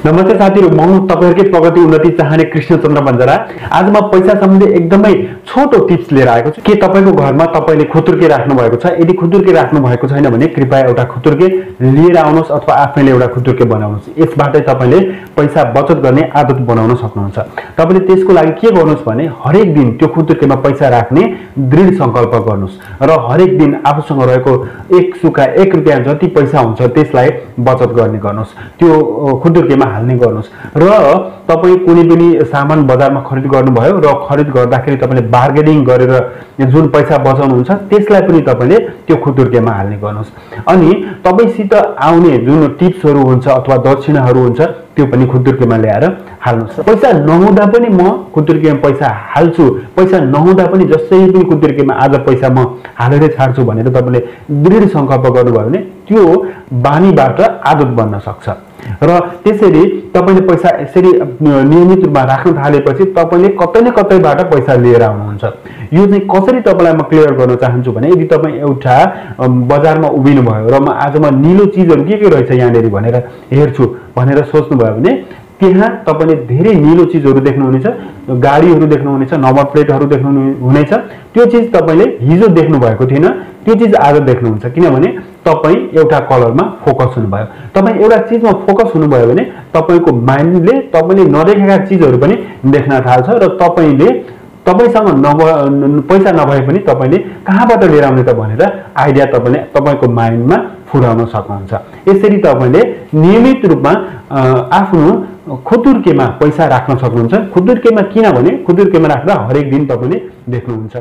नमस्ते साथीहरु, म तपाईहरुकै प्रगति उन्नति चाहने कृष्णचन्द्र बन्जारा। आज म पैसा सम्बन्धी एकदमै छोटो टिप्स लिएर आएको छु। के तपाईको घरमा तपाईले खुतुर्के राख्नु भएको छ? यदि खुतुर्के राख्नु भएको छैन भने कृपया एउटा खुतुर्के लिएर आउनुहोस् अथवा आफैले एउटा खुतुर्के बनाउनुहोस्। यसबाटै तपाईले पैसा बचत गर्ने आदत बनाउन सक्नुहुन्छ। तपाईले त्यसको लागि के गर्नुहोस् भने हरेक दिन त्यो खुतुर्केमा पैसा राख्ने दृढ संकल्प गर्नुहोस् र हरेक दिन आफूसँग रहेको 1 सुका 1 रुपैयाँ जति पैसा हुन्छ त्यसलाई बचत गर्ने गर्नुहोस्। त्यो खुतुर्केमा हाल्ने गर्नुहोस् र तपाई कुनै पनि सामान बजारमा खरिद गर्नुभयो र खरिद गर्दाखेरि तपाईले बार्गेनिङ गरेर जुन पैसा बचाउनुहुन्छ त्यसलाई पनि तपाईले त्यो खुतुर्केमा हाल्ने गर्नुहोस्। अनि तपाईसित आउने जुन टिप्सहरु हुन्छ अथवा दक्षिणाहरु हुन्छ त्यो पनि खुतुर्केमा ल्याएर हाल्नुहोस्। पैसा नहुँदा पनि म खुतुर्केमा पैसा हाल्छु, पैसा नहुँदा पनि जसै पनि खुतुर्केमा आज पैसा म हालेर छाड्छु भनेर तपाईले दृढ संकल्प गर्नुभयो भने त्यो बानीबाट आदत बन्न सक्छ। र त्यसरी तपाईले पैसा यसरी नियमित रूपमा राख्न थालेपछि तपाईले कतै न कतैबाट पैसा लिएर आउनुहुन्छ। यो चाहिँ कसरी तपाईलाई म क्लियर गर्न चाहन्छु भने यदि तपाई एउटा बजारमा उभिनु भयो र म आज म नीलो चीजहरु के रहेछ यहाँनेरि भनेर हेर्छु भनेर सोच्नु भयो भने त्यहाँ तपाईले धेरै नीलो चीजहरु देख्नुहुनेछ, गाडीहरु देख्नुहुनेछ, नम्बर प्लेटहरु देख्नुहुनेछ। त्यो चीज तपाईले हिजो देख्नु भएको थिएन, त्यो चीज आज देख्नुहुन्छ किनभने तपाई एउटा कलरमा फोकस हुनुभयो। तपाई एउटा चीजमा फोकस हुनुभयो भने तपाईको माइन्डले तपाईले नदेखेका चीजहरु पनि देख्न थाल्छ र तपाईसँग पैसा नभए पनि तपाईले कहाँबाट लिएर आउने त भनेर आइडिया तपाईको माइन्डमा फुराउन सक्नुहुन्छ। यसरी तपाईले नियमित रूपमा आफ्नो खुतुर्केमा पैसा राख्न सक्नुहुन्छ। खुतुर्केमा किनभने खुतुर्केमा राख्दा हरेक दिन तपाईले देख्नुहुन्छ।